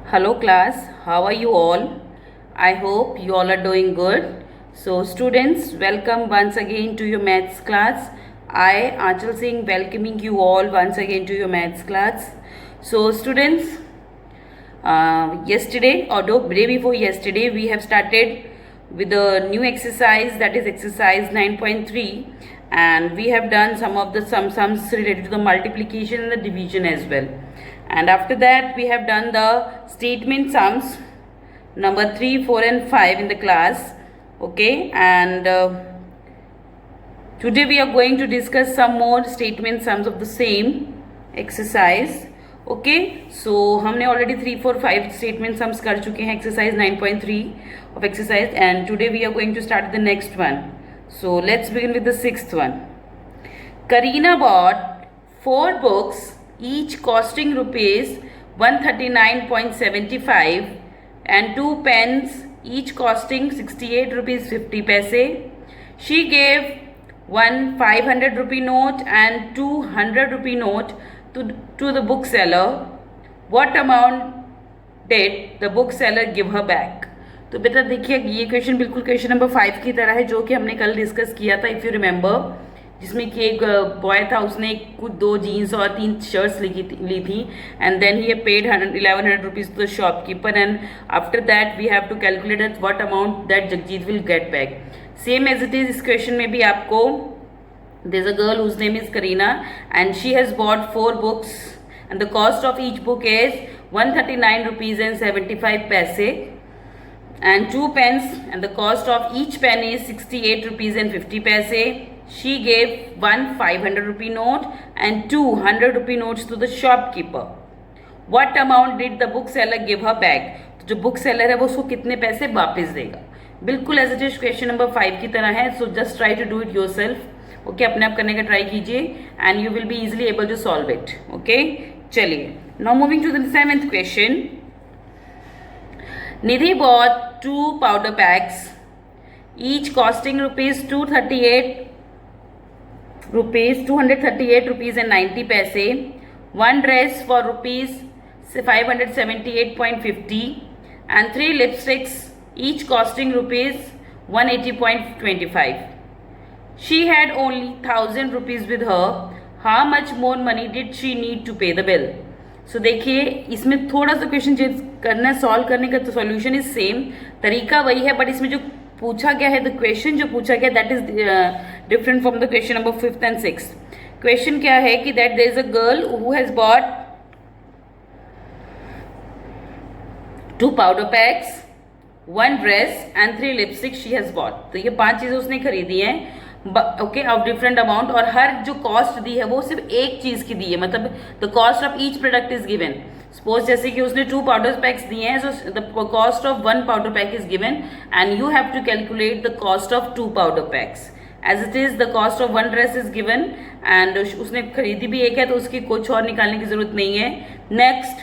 Hello class, how are you all? I hope you all are doing good. So students, welcome once again to your maths class. I, Aanchal Singh, welcoming you all once again to your maths class. So students, yesterday or the day before yesterday, we have started with a new exercise, that is exercise 9.3, and we have done some of the sums related to the multiplication and the division as well. And after that we have done the statement sums number 3, 4 and 5 in the class. Okay, and today we are going to discuss some more statement sums of the same exercise. Okay, so हमने already 3, 4, 5 statement sums कर चुके हैं exercise 9.3 of exercise, and today we are going to start the next one. So let's begin with the sixth one. Karina bought 4 books, each costing rupees 139.75, and 2 pens, each costing 68 rupees 50 paise. She gave one 500 rupee note and 200 rupee note to the bookseller. What amount did the bookseller give her back? तो बेटा देखिए, ये question बिल्कुल question number 5 की तरह है जो कि हमने कल डिस्कस किया था, इफ़ यू रिमेंबर, जिसमें कि एक बॉय था, उसने कुछ 2 जीन्स और 3 शर्ट्स ली थी, and then he paid 1100 rupees to the shopkeeper, and after that we have to calculate that what amount that Jagjit will get back. Same as it is इस क्वेश्चन में भी आपको, there is a girl whose name is Kareena and she has bought 4 books and the cost of each book is 139 rupees and 75 paise, and 2 pens, and the cost of each pen is 68 rupees and 50 paise. She gave one 500 rupee note and 200 rupee notes to the shopkeeper. What amount did the bookseller give her back? तो जो book seller है वो उसको कितने पैसे वापस देगा. बिल्कुल as it is question number 5 की तरह है. So just try to do it yourself. Okay, अपने आप करने का ट्राई कीजिए and you will be easily able to solve it. Okay, चलिए now moving to the 7th question. Nidhi bought 2 powder packs, each costing rupees 238 rupees and 90 paise. One dress for rupees 578.50, and 3 lipsticks, each costing rupees 180.25. She had only 1000 rupees with her. How much more money did she need to pay the bill? सो देखिए, इसमें थोड़ा सा question करना है, solve करने का, तो solution is same, तरीका वही है, बट इसमें जो पूछा गया है, द क्वेश्चन जो पूछा गया that is different from the question number 5th and 6th. Question क्या है कि that there is a girl who has bought 2 powder packs, 1 dress and 3 lipstick she has bought. तो ये 5 चीजें उसने खरीदी हैं, ओके, ऑफ डिफरेंट अमाउंट, और हर जो कॉस्ट दी है वो सिर्फ एक चीज की दी है, मतलब the cost of each product is given. Suppose जैसे कि उसने 2 पाउडर पैक्स दिए हैं, so the cost of 1 powder pack is given and you have to calculate the cost of 2 powder packs. As it is the cost of 1 dress is given and उसने खरीदी भी एक है, तो उसकी कुछ और निकालने की जरूरत नहीं है. Next,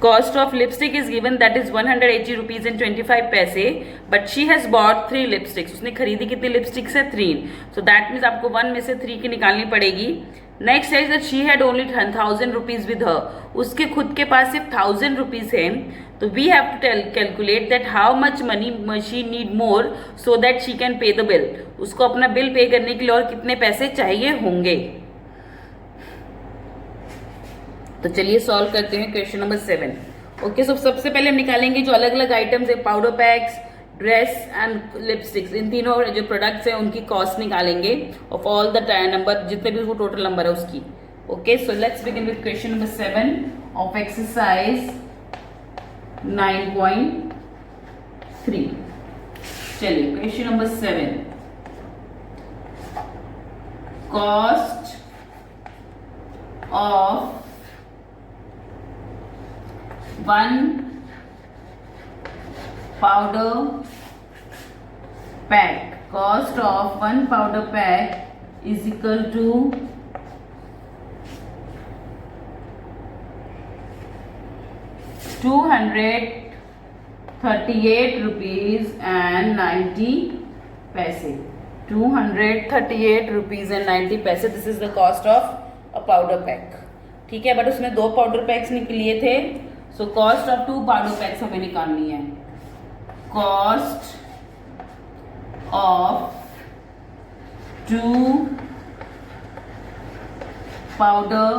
cost of lipstick is given, that is 180 rupees and 25 paise, but she has bought 3 lipsticks. उसने खरीदी कितनी लिपस्टिक्स है? 3. so that means आपको 1 में से 3 की निकालनी पड़ेगी. नेक्स्ट है that she had only 1000 rupees with her. उसके खुद के पास सिर्फ 1000 rupees है, तो we have to calculate that how much money she need more so that she can pay the bill. उसको अपना बिल पे करने के लिए और कितने पैसे चाहिए होंगे. तो चलिए सॉल्व करते हैं क्वेश्चन नंबर 7. ओके, सो सबसे पहले हम निकालेंगे जो अलग अलग आइटम्स है, powder packs, dress and lipsticks, इन तीनों जो प्रोडक्ट्स हैं उनकी कॉस्ट निकालेंगे ऑफ ऑल द नंबर, जितने भी वो टोटल नंबर है उसकी. Okay, so let's begin with question number 7 of exercise 9.3. चलिए question number 7, cost of 1 powder pack. Cost of 1 powder pack is equal to 238 rupees and 90 paise. 238 rupees and 90 paise. This is the cost of a powder pack. ठीक है, but उसने 2 powder PACS लिए थे, so cost of 2 powder PACS हमें निकालनी है। Cost of 2 powder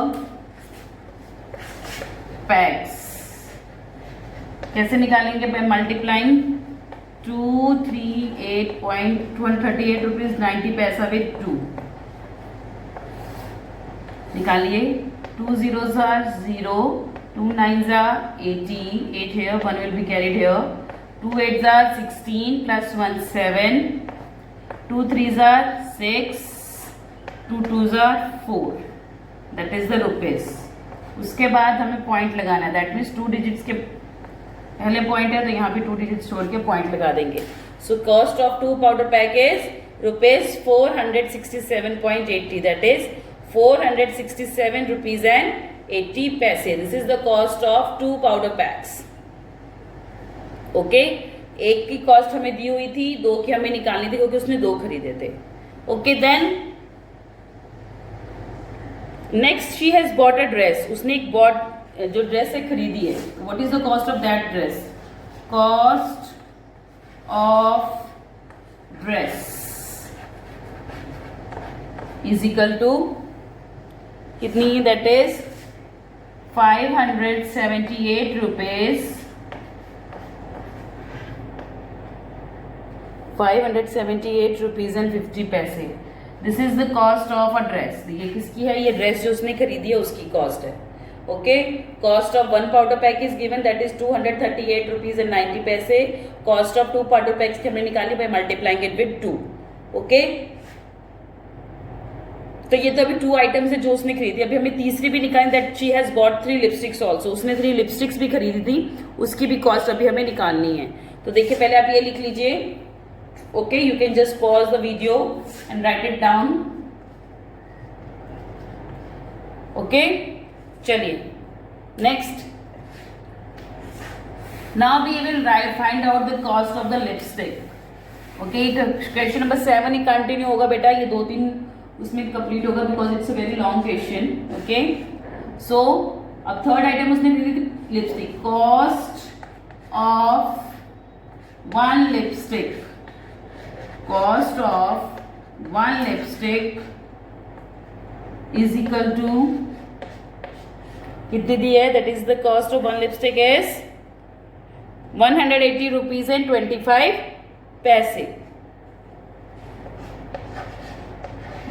PACS कैसे निकालेंगे? बाय मल्टीप्लाइंग 238.138 रुपीज 90 पैसा विथ 2। निकालिए। 2 zeros are 0, 2 nines are 80, 8 here, 1 will be carried here, 2 8s are 16 plus 1 7, 2 3s are 6, 2 2s are 4, that is the rupees। उसके बाद हमें पॉइंट लगाना है, दैट मीन्स 2 डिजिट्स के पहले पॉइंट है तो यहाँ पे 2 डिजिट्स छोड़ के पॉइंट लगा देंगे। So cost of 2 powder pack is rupees 467.80, that is 467 rupees and 80 पैसे। This is the cost of 2 powder PACS. Okay, एक की कॉस्ट हमें दी हुई थी, 2 की हमें निकालनी थी क्योंकि उसने 2 खरीदे थे। Okay, then next she has bought a dress. उसने एक जो ड्रेस है खरीदी है। What is the cost of that dress? Cost of dress is equal to कितनी? That is 578 rupees 578 rupees and 50 पैसे। This is the cost of a dress. ये किसकी है? ये ड्रेस जो उसने खरीदी है उसकी कॉस्ट है। Okay, cost of 1 powder pack is given, that is 238 rupees and 90 पैसे। कॉस्ट ऑफ 2 पाउडर पैक्स की हमने निकाली bye multiplying it with 2। Okay, तो ये तो अभी 2 आइटम्स है जो उसने खरीदी। अभी हमें तीसरी भी निकालनी, that she has bot 3 lipsticks also. उसने 3 लिपस्टिक्स भी खरीदी थी, उसकी भी कॉस्ट अभी हमें निकालनी है। तो देखिए, पहले आप ये लिख लीजिए। Okay, you can just pause the video and write it down. Okay, चलिए next. Now we will find out the cost of the lipstick. Okay, question number 7 ही कंटिन्यू होगा बेटा, ये 2-3 उसमें कंप्लीट होगा because it's a very long question. Okay, so अब third item उसने दी थी lipstick. Cost of 1 lipstick, cost of 1 lipstick is equal to कितनी दी है? That is the cost of 1 lipstick is 180 rupees and 25 पैसे।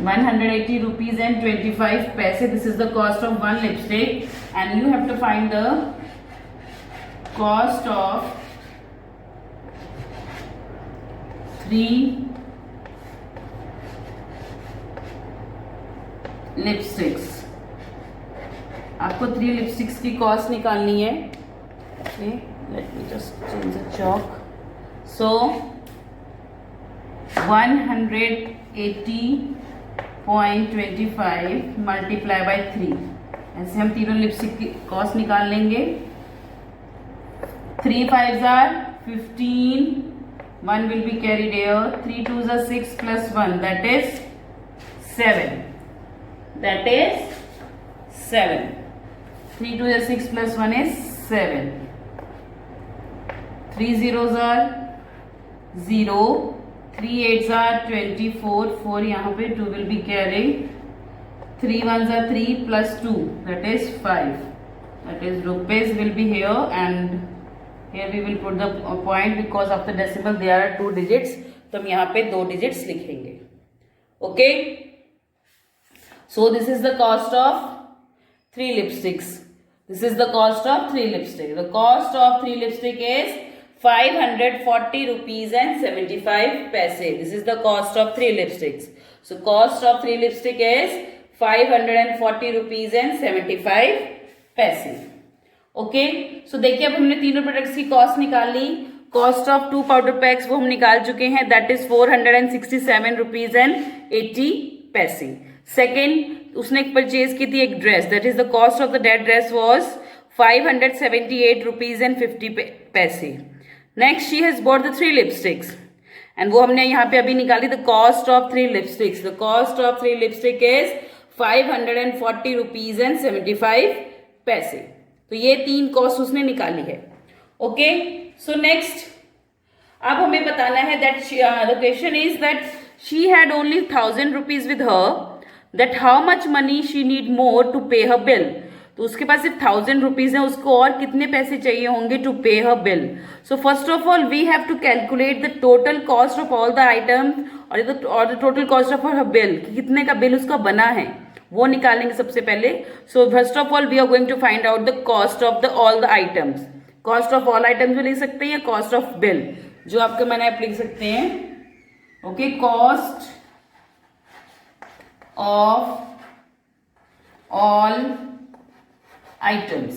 180 rupees and 25 paise. This is the cost of 1 lipstick, and you have to find the cost of 3 lipsticks. आपको 3 lipsticks की cost निकालनी है। Okay, let me just change the chalk. So 180.25 multiply by 3, ऐसे हम तीनों lipstick की cost निकाल लेंगे। 3 5s are 15, 1 will be carried here, 3 2s are 6 plus 1, that is 7, that is 7, 3 2s are 6 plus 1 is 7, 3 zeros are 0, 3 8s are 24, 4 यहाँ पे 2 will be carried, 3 1s are 3 plus 2, that is 5, that is rupees will be here, and here we will put the point because of the decimal there are 2 digits, तो हम यहाँ पे 2 digits लिखेंगे। Okay, so this is the cost of 3 lipsticks. This is the cost of 3 lipsticks. The cost of 3 lipstick is 540 rupees and 75 paise. This is the cost of 3 lipsticks. So cost of 3 lipstick is 540 rupees and 75 paise. Okay, so देखिए अब हमने तीनों products की cost निकाल ली। Cost of 2 powder PACS वो हम निकाल चुके हैं, दैट इज 467 रुपीज एंड 80 पैसे। सेकेंड, उसने एक परचेज की थी एक dress, that is the cost of the that dress was 578 rupees and 50 पैसे। Next, she has bought the 3 lipsticks, and वो हमने यहाँ पे अभी निकाली the cost of 3 lipsticks. The cost of 3 lipstick is 540 rupees and 75 पैसे। तो ये 3 कॉस्ट उसने निकाली है। ओके, सो नेक्स्ट अब हमें बताना है that the question is that she had only 1000 rupees with her, that how much money she need more to pay her bill. तो उसके पास सिर्फ 1000 रुपीज है, उसको और कितने पैसे चाहिए होंगे to pay her bill. So first of all we have to calculate the total cost of all the items और the total cost of her bill, कितने का बिल उसका बना है वो निकालेंगे सबसे पहले। So first of all we are going to find out the cost of the all the items. Cost of all items भी लिख सकते हैं या कॉस्ट ऑफ बिल, जो आपके मैंने आप लिख सकते हैं। Okay, cost of all items,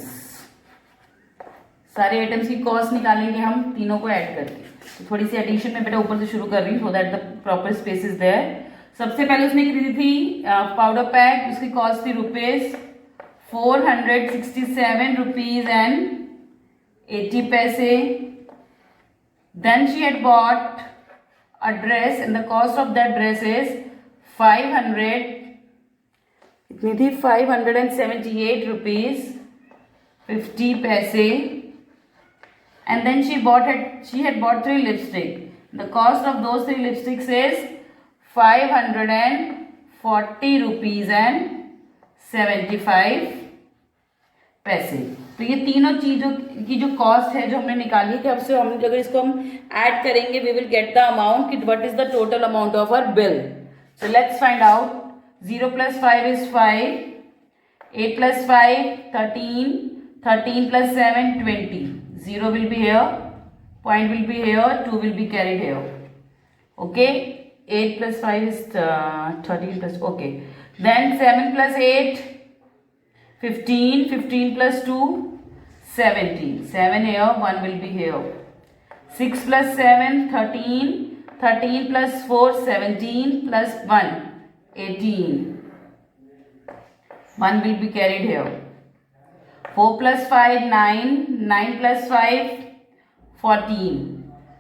सारे आइटम्स की कॉस्ट निकालेंगे हम तीनों को ऐड करके। तो थोड़ी सी एडिशन में बेटा ऊपर से शुरू कर रही हूँ so that the proper space is there. सबसे पहले उसने खरीदी थी पाउडर पैक, उसकी कॉस्ट थी रुपीज 467 रुपीज एंड 80 पैसे। Then she had bought a dress and the cost of that dress is 500, इतनी थी 578 रुपीज 50 पैसे। And then she had bought 3 lipstick. The cost of those 3 lipsticks is 540 rupees and 75 पैसे। तो ये तीनों चीजों की जो कॉस्ट है जो हमने निकाली है कि अब से हम अगर इसको हम ऐड करेंगे we will get the amount कि what is the total amount of our bill. So let's find out. 0 + 5 is 5, 8 + 5 13, 13 + 7 20, 0 will be here, point will be here, 2 will be carried here. Okay, 8 + 5 is 13 plus, okay, then 7 + 8 15, 15 + 2 17, 7 here, 1 will be here. 6 + 7 13, 13 + 4 17 + 1 18, 1 will be carried here. 4 + 5 9, 9 + 5 14,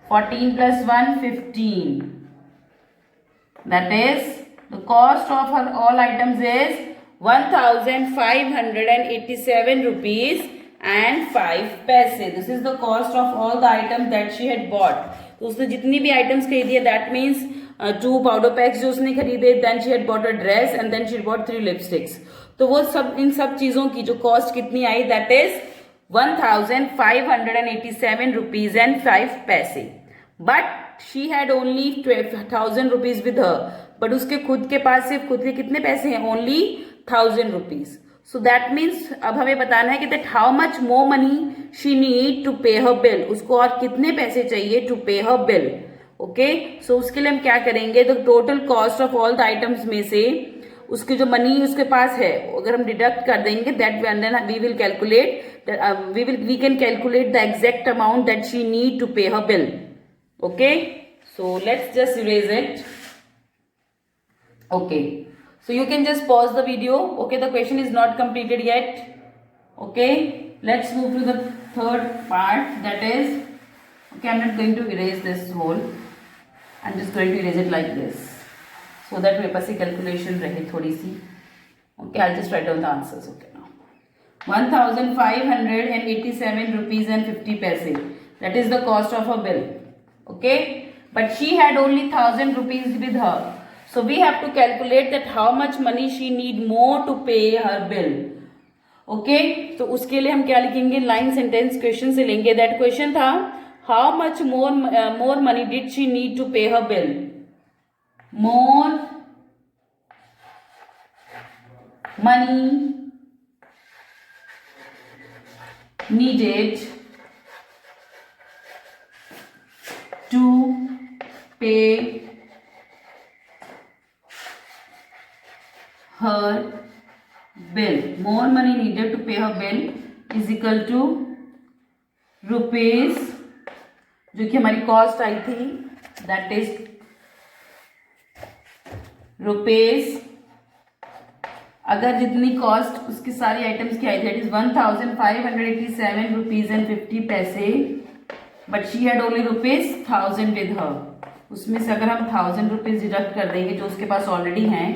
14 + 1 15. That is the cost of all items is 1587 rupees and 5 पैसे. This is the cost of all the items that she had bought. तो उसने जितनी भी items खरीदी है that means 2 powder packs जो उसने खरीदे, then she had bought a dress and then she had bought 3 lipsticks. तो वो सब इन सब चीजों की जो cost कितनी आई that is 1587 rupees and 5 पैसे. But she had only 1000 rupees with her. But उसके खुद के पास सिर्फ खुद के कितने पैसे हैं? Only 1000 rupees. So that means अब हमें बताना है कि that how much more money she need to pay her bill. उसको और कितने पैसे चाहिए to pay her bill. Okay? So उसके लिए हम क्या करेंगे? The total cost of all the items में से उसके जो मनी उसके पास है अगर हम डिडक्ट कर देंगे that and then we will calculate that we can calculate the exact amount that she need to pay her bill. Okay? So let's just erase it. Okay. So you can just pause the video. Okay, the question is not completed yet. Okay, let's move to the third part, that is, okay, I'm not going to erase this whole, I'm just going to erase it like this so that मेरे पास calculation रहे थोड़ी सी. Okay, I'll just write down the answers. Okay, now 1587 rupees and 50 paise, that is the cost of her bill. Okay, but she had only 1000 rupees with her. So we have to calculate that how much money she need more to pay her bill. Okay, तो उसके लिए हम क्या लिखेंगे? Line sentence question से लेंगे. That question था how much more money did she need to pay her bill? More money needed to pay her bill. More money needed to pay her bill is equal to rupees, जो कि हमारी cost आई थी that is rupees, अगर जितनी cost उसकी सारी items की आई थी that is 1587 rupees and 50 पैसे, but she had only rupees 1000 with her. उसमें से अगर हम 1000 रुपीज डिडक्ट कर देंगे जो उसके पास ऑलरेडी हैं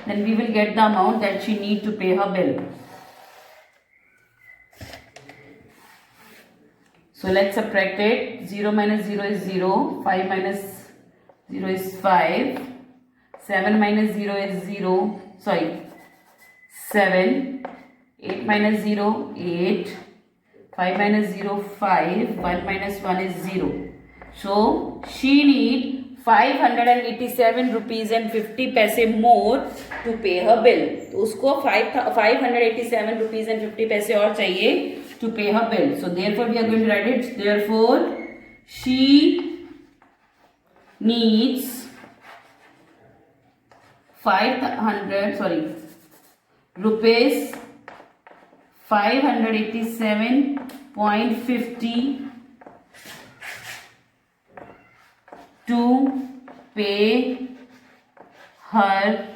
then we will get the amount that she need to pay her bill. So let's subtract it. 0 minus 0 is 0, 5 minus 0 is 5, 7 minus 0 is 0, sorry, 7, 8 minus 0, 8, 5 minus 0, 5, 1 minus 1 is 0. So she need 587 rupees and 50 paise more to pay her bill. तो उसको 587 rupees and 50 paise और चाहिए to pay her bill. So therefore we are going to write it. Therefore she needs 500 rupees 587.50 to pay her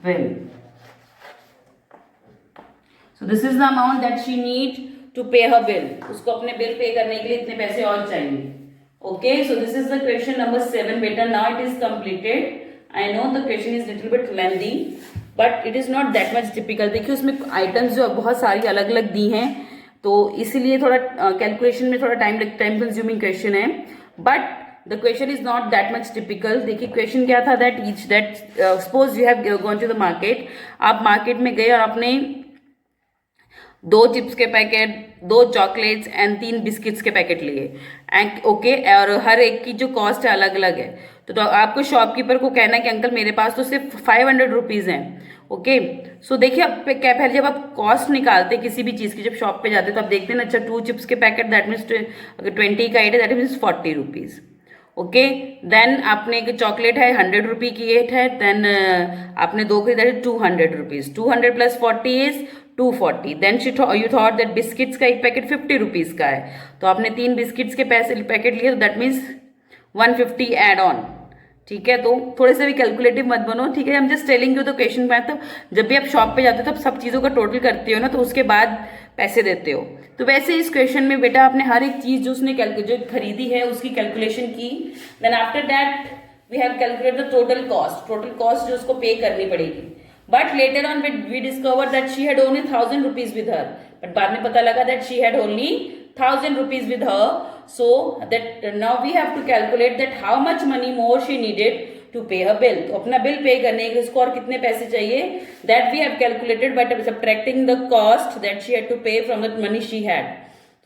bill. So this is the amount that she need to pay her bill. उसको अपने bill pay करने के लिए इतने पैसे और चाहिए. Okay, so this is the question number 7 beta. Now it is completed. I know the question is little bit lengthy, but it is not that much difficult. देखिए उसमें items जो बहुत सारी अलग अलग दी हैं, तो इसीलिए थोड़ा कैलकुलेशन में थोड़ा टाइम कंज्यूमिंग क्वेश्चन है, but the question is not that much typical. देखिए क्वेश्चन क्या था, that suppose you have gone to the market. आप मार्केट में गए और आपने 2 चिप्स के पैकेट, 2 चॉकलेट्स एंड 3 बिस्किट्स के पैकेट लिए एंड ओके, और हर एक की जो कॉस्ट है अलग अलग है. तो आपको शॉपकीपर को कहना है कि अंकल मेरे पास तो सिर्फ 500 रुपीज़ हैं. ओके, सो देखिए आप क्या पहले जब आप कॉस्ट निकालते हैं किसी भी चीज़ की, जब शॉप पे जाते हैं तो आप देखते हैं ना, अच्छा 2 चिप्स के पैकेट दैट मीन्स अगर 20 का एट है that means 40 rupees. Okay, then आपने एक चॉकलेट है 100 रुपये की एट है, देन आपने 2 खरीदा है 200 rupees. 200 plus 40 is 240. Then you thought that biscuits का एक पैकेट 50 रुपीज़ का है, तो आपने 3 बिस्किट्स के पैकेट लिए, तो दैट मीन्स 150 एड ऑन. ठीक है, तो थोड़े से भी कैलकुलेटिव मत बनो. ठीक है, हम just telling you the question में. तो जब भी आप शॉप पे जाते हो तब सब चीज़ों का टोटल करते हो ना, तो उसके बाद पैसे देते हो. तो वैसे इस क्वेश्चन में बेटा आपने हर एक चीज़ जो उसने जो खरीदी है उसकी कैलकुलेशन की. Then after that we have calculate the total cost जो उसको पे करनी पड़ेगी. But later on we discover that she had only 1000 rupees with her. But बाद में पता लगा that she had only 1000 rupees with her. So that now we have to calculate that how much money more she needed to pay her bill. तो अपना bill pay करने के उसको और कितने पैसे चाहिए, that we have calculated by subtracting the cost that she had to pay from the money she had.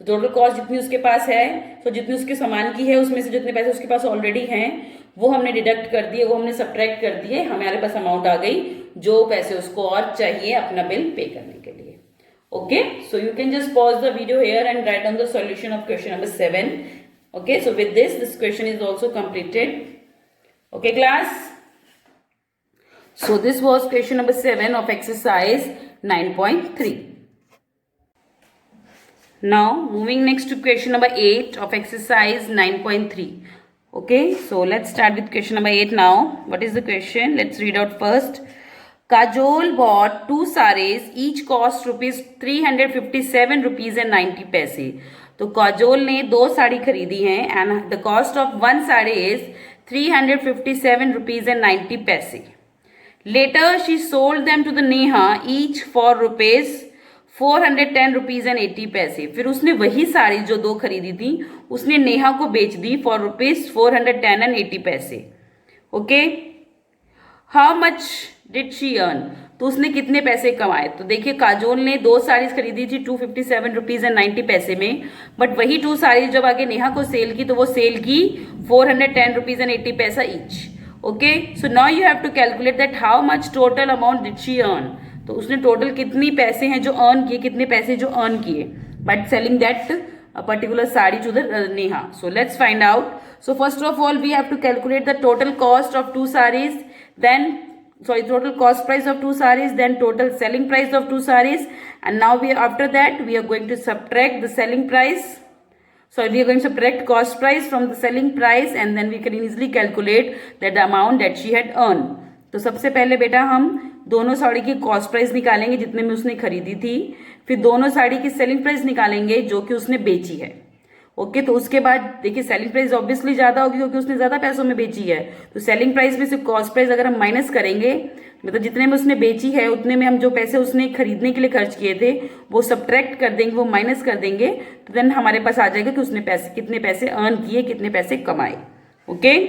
तो टोटल कॉस्ट जितनी उसके पास है, तो जितनी उसके सामान की है उसमें से जितने पैसे उसके पास ऑलरेडी हैं वो हमने डिडक्ट कर दिए, वो हमने सब्ट्रैक्ट कर दिए, हमारे पास अमाउंट आ गई जो पैसे उसको और चाहिए अपना बिल पे करने के लिए. Okay, so you can just pause the video here and write down the solution of question number 7. Okay, so with this question is also completed. Okay class, so this was question number 7 of exercise 9.3. Now moving next to question number 8 of exercise 9.3. Okay, so let's start with question number 8 now. What is the question? Let's read out first. Kajol bought 2 sarees, each cost rupees 357 rupees and 90 paise. तो काजोल ने 2 साड़ी खरीदी हैं and the cost of 1 sari is 357 rupees and 90 paise. Later she sold them to the Neha each for rupees 410 rupees and 80 paise. फिर उसने वही साड़ी जो 2 खरीदी थी उसने नेहा को बेच दी for rupees 410 and 80 paise. Okay, how much did she earn, तो उसने कितने पैसे कमाए. तो देखिए काजोल ने 2 साड़ीज खरीदी थी 257 रुपीज एंड 90 पैसे में, बट वही 2 साड़ीज जब आगे नेहा को सेल की तो वो सेल की 410 रुपीज एंड 80 पैसा each. Okay, so now you have to calculate that how much total amount did she earn. तो उसने टोटल कितनी पैसे हैं जो अर्न किए, कितने पैसे जो अर्न किए but selling that particular sari to the Neha. So let's find out. So first of all we have to calculate the total cost of 2 sarees, then total cost price of 2 sarees, then total selling price of 2 sarees, and now after that we are going to subtract the selling price, we are going to subtract cost price from the selling price, and then we can easily calculate that the amount that she had earned. तो सबसे पहले बेटा हम दोनों साड़ी की cost price निकालेंगे जितने में उसने खरीदी थी, फिर दोनों साड़ी की सेलिंग प्राइस निकालेंगे जो कि उसने बेची है. ओके, तो उसके बाद देखिए सेलिंग प्राइस ऑब्वियसली ज्यादा होगी क्योंकि उसने ज्यादा पैसों में बेची है। तो सेलिंग प्राइस में से कॉस्ट प्राइस अगर हम माइनस करेंगे, मतलब जितने में उसने बेची है उतने में हम जो पैसे उसने खरीदने के लिए खर्च किए थे वो सब्ट्रैक्ट कर देंगे, वो माइनस कर देंगे, तो देन हमारे पास आ जाएगा कि उसने पैसे कितने पैसे अर्न किए, कितने पैसे कमाए। Okay,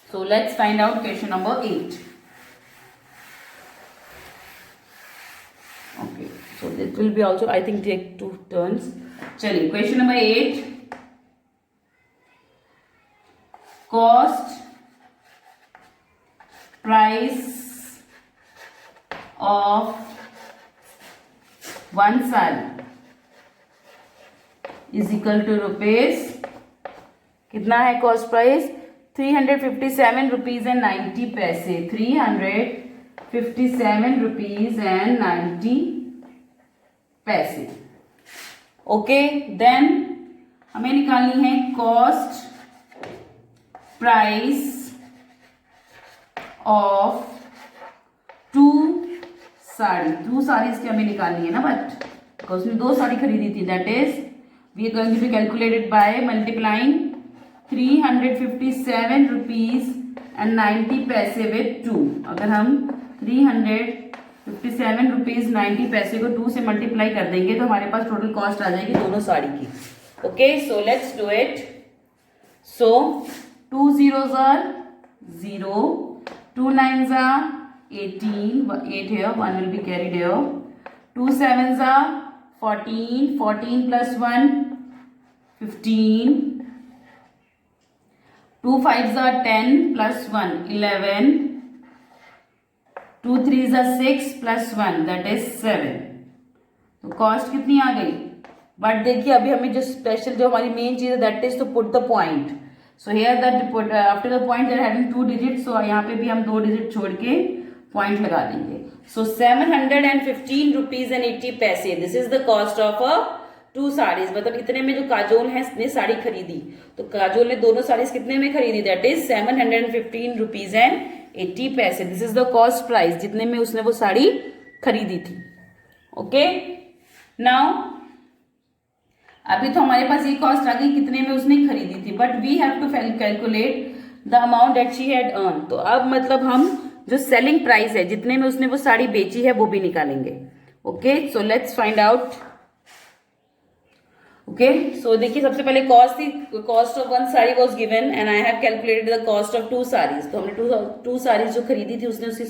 so let's find out question number 8। Okay, so this will be also I think take 2 turns. चलिए question number 8, cost price of 1 sari is equal to rupees, कितना है कॉस्ट प्राइस? 357 रुपीज एंड 90 पैसे, 357 rupees and 90 पैसे। Okay, then हमें निकालनी है cost price of 2 sari. 2 saris की हमें निकालनी है ना, बट बिकॉज उसने 2 साड़ी खरीदी थी, that is we are going to calculated by multiplying 357 rupees and 90 पैसे विद 2। अगर हम 357 रुपीज 90 पैसे को 2 से मल्टीप्लाई कर देंगे तो हमारे पास टोटल कॉस्ट आ जाएगी दोनों साड़ी की। Okay, so let's do it. So 2 zeros are 0, 2 nines are 18, 8 here, 1 will be carried here, 2 sevens are 14, 14 plus 1 15, 2 fives are 10 plus 1 11, 2 threes are 6 plus 1 that is 7। तो कॉस्ट कितनी आ गई? बट देखिए अभी हमें जो स्पेशल जो हमारी मेन चीज है that is to put the point. So here that after the point they are having 2 digit, so यहाँ पे भी हम 2 डिजिट छोड़ के पॉइंट लगा देंगे। सो 715 रुपीज एंड 80 पैसे, this is the cost of अ 2 साड़ीज। मतलब इतने में जो काजोल है ने साड़ी खरीदी, तो काजोल ने दोनों साड़ीज कितने में खरीदी? दैट इज 715 रुपीज एंड 80 पैसे। This is the cost price जितने में उसने वो साड़ी खरीदी थी। ओके, नाउ अभी तो हमारे पास ये कॉस्ट आ गई कितने में उसने खरीदी थी, but we have to calculate the amount that she had earn. तो अब मतलब हम जो सेलिंग प्राइस है जितने में उसने वो साड़ी बेची है वो भी निकालेंगे। Okay, so let's find out. Okay, so देखिए सबसे पहले कॉस्ट थी, cost of 1 sari was given and I have calculated the cost of 2 saris. तो हमने 2 साड़ीज जो खरीदी थी उसने उसकी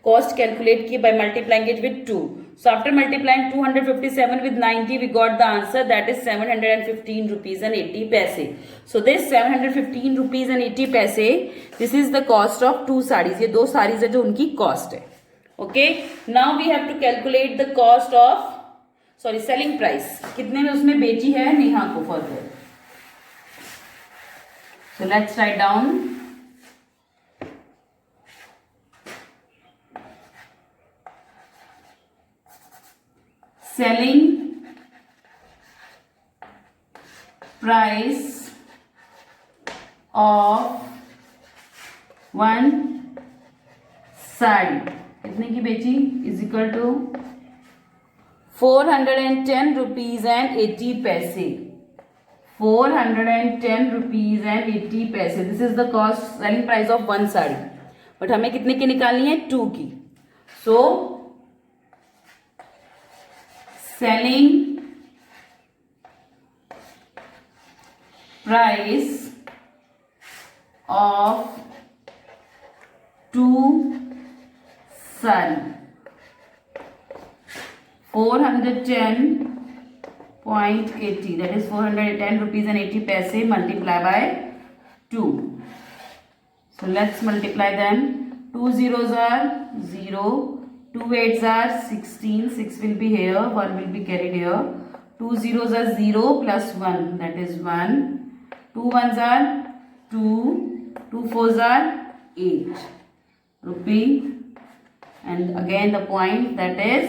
कॉस्ट कैलकुलेट की by multiplying it with 2। So after multiplying 257 with 90 we got the answer that is 715 rupees and 80 पैसे। So this 715 rupees and 80 पैसे, this is the cost of 2 saris. ये 2 साड़ीज है जो उनकी कॉस्ट है। Okay, now we have to calculate the cost of selling price, कितने में उसने बेची है नेहा को further. So let's write down. Selling price of 1 sari कितने की बेची is equal to 410 rupees and 80 पैसे। 410 रुपीज एंड 80 पैसे, this is the cost selling price of 1 sari. But हमें कितने की निकालनी है? 2 की। So selling price of 2 sari 410.80, that is 410 rupees and 80 paise multiply by 2. So let's multiply them. 2 zeros are 0, 2 8s are 16, 6 will be here, 1 will be carried here. 2 zeros are 0 plus 1, that is 1. 2 1s are 2, 2 4s are 8 rupee, and again the point, that is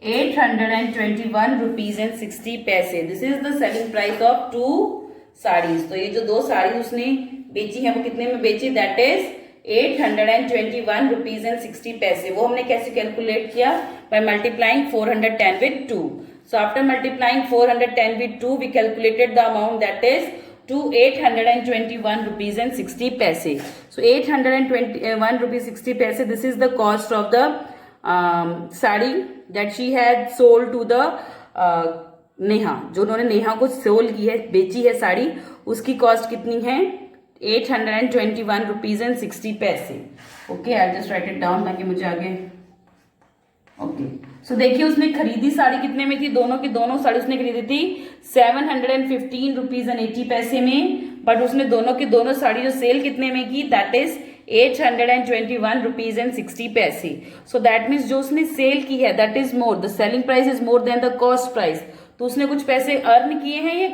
821 rupees and 60 पैसे। This is the selling price of 2 saris. तो ये जो 2 साड़ी उसने बेची है वो कितने में बेची? दैट इज 821 रुपीज एंड 60 पैसे। वो हमने कैसे कैलकुलेट किया? By multiplying 410 with 2। So after multiplying 410 with 2, we calculated the amount, that is to 821 rupees and 60 paise. So 821 rupees 60 paise. This is the cost of the sari that she had sold to the Neha, जो उन्होंने नेहा को soul की है, बेची है साड़ी, उसकी cost कितनी है 821 रुपीज एंड 60 पैसे. Okay, I just right it down ताकि मुझे आगे. ओके, सो देखिए उसने खरीदी साड़ी कितने में थी, दोनों की दोनों साड़ी उसने खरीदी थी 715 रुपीज एंड 80 पैसे में. बट उसने दोनों की दोनों साड़ी जो सेल कितने में की, दैट इज 821 रुपीज एंड 60 पैसे. सो दैट मीन्स जो उसने सेल की है that is more, the selling price is more than the cost price. तो उसने कुछ पैसे अर्न किए हैं, ये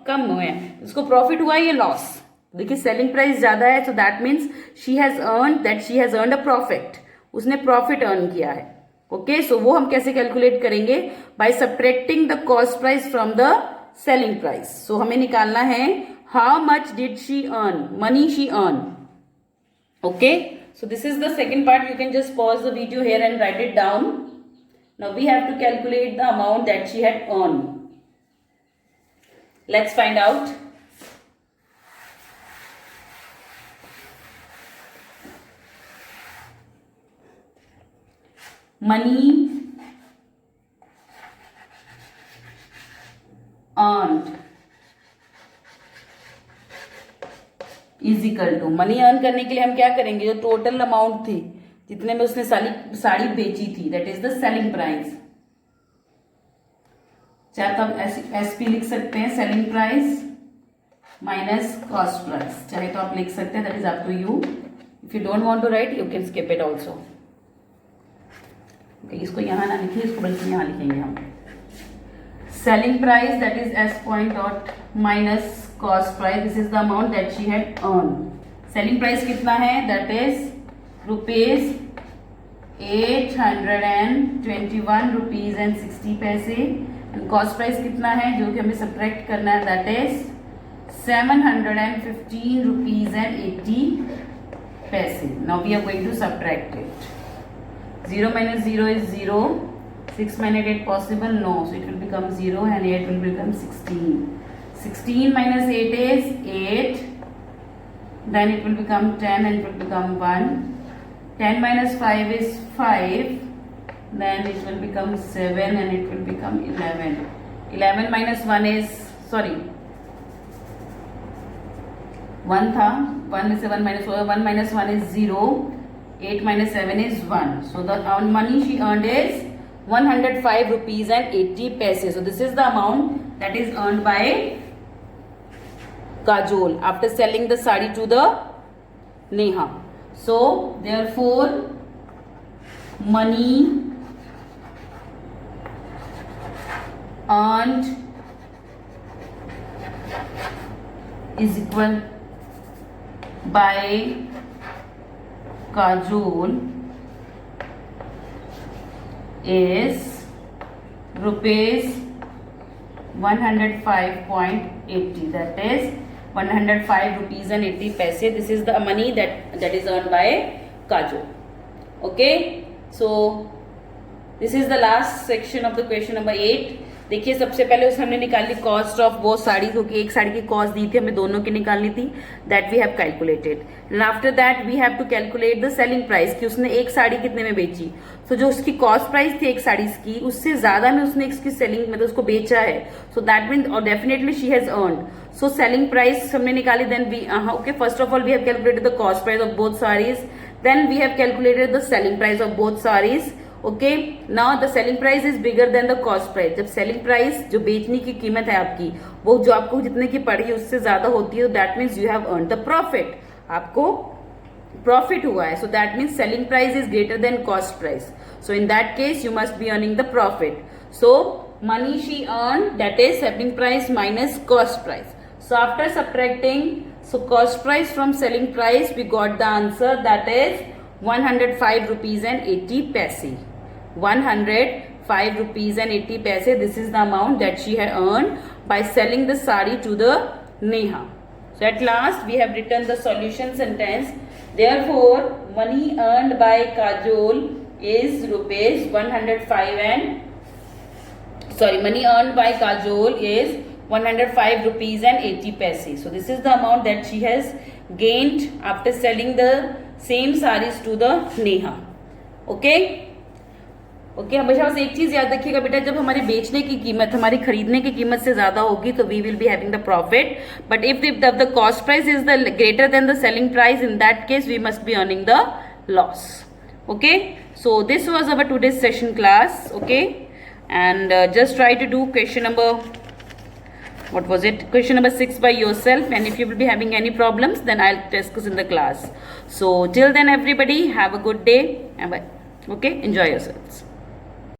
कम हुए हैं, उसको प्रॉफिट हुआ है या लॉस. देखिए सेलिंग प्राइस ज्यादा है, so that means she has earn a profit, उसने प्रॉफिट अर्न किया है. ओके, सो वो हम कैसे कैलकुलेट करेंगे, by subtracting the cost price from the selling price. So हमें निकालना है how much did she earn, money she earn. Okay, so this is the second part. You can just pause the video here and write it down. Now we have to calculate the amount that she had earned. Let's find out. Money earned is equal to, money earn करने के लिए हम क्या करेंगे, जो total amount थी जितने में उसने साड़ी बेची थी, that is the selling price. चाहे तो आप एसपी लिख सकते हैं, selling price minus cost price, चाहे तो आप लिख सकते हैं, that is up to you. If you don't want to write, you can skip it also. Okay, इसको यहां ना लिखिए, इसको बल्कि यहां लिखेंगे हम. Selling price that is S point dot minus cost price, this is the amount that she had earned. Selling price कितना है, that is rupees 821 rupees and 60 पैसे. and cost price कितना है, जो कि हमें subtract करना है, that is 715 rupees and 80 पैसे. now we are going to subtract it. 0 minus 0 is 0. 6 minus 8 possible, no, so it will become 0 and 8 will become 16. 16 minus 8 is 8, then it will become 10 and it will become 1. 10 minus 5 is 5, then it will become 7 and it will become 11. 11 minus 1 is, sorry, 1 था, 1 में से 1 minus 1 is 0, 8 minus 7 is 1. So the money she earned is 105 rupees and 80 paise. So this is the amount that is earned by Kajol after selling the sari to the Neha. So therefore money earned is equal by Kajol is rupees 105.80, that is 105 rupees and 80 paise. This is the money that is earned by Kajol. Okay, so this is the last section of the question number 8. देखिए सबसे पहले उस हमने निकाली cost of वो साड़ी, क्योंकि एक साड़ी की कॉस्ट दी थी हमें, दोनों की निकालनी थी, that we have calculated. And after that we have to calculate the selling price, कि उसने एक साड़ी कितने में बेची. तो जो उसकी कॉस्ट प्राइस थी एक साड़ी की, उससे ज्यादा में उसने इसकी सेलिंग मतलब उसको बेचा है. सो दैट मीन और definitely she has earned. So selling price हमने निकाली. Then we okay, first of all we have calculated the cost price of both saris, then we have calculated the selling price of both saris. Okay, now the selling price is bigger than the cost price. जब selling price जो बेचने की कीमत है आपकी, वो जो आपको जितने की पड़ी उससे ज्यादा होती है, तो that means you have earn the profit, आपको प्रॉफिट हुआ है. So that means selling price is greater than cost price. So in that case you must be earning the profit. So money she earn, that is selling price minus cost price. So after subtracting cost price from selling price, we got the answer, that is 105 rupees and 80 paise. 105 rupees and 80 paise. This is the amount that she had earned by selling the sari to the Neha. So at last we have written the solution sentence. Therefore money earned by Kajol is rupees 105 and sorry, money earned by Kajol is 105 rupees and 80 paise. So this is the amount that she has gained after selling the same sarees to the Neha. Okay. Okay हमेशा बस एक चीज याद रखिएगा बेटा, जब हमारे बेचने की कीमत हमारी खरीदने की कीमत से ज्यादा होगी तो we will be having the profit, but if the cost price is the greater than the selling price, in that case we must be earning the loss. Okay, so this was our today's session class. Okay, and just try to do question number, what was it, question number 6 by yourself, and if you will be having any problems then I'll discuss in the class. So till then everybody have a good day and bye. Okay, enjoy yourselves.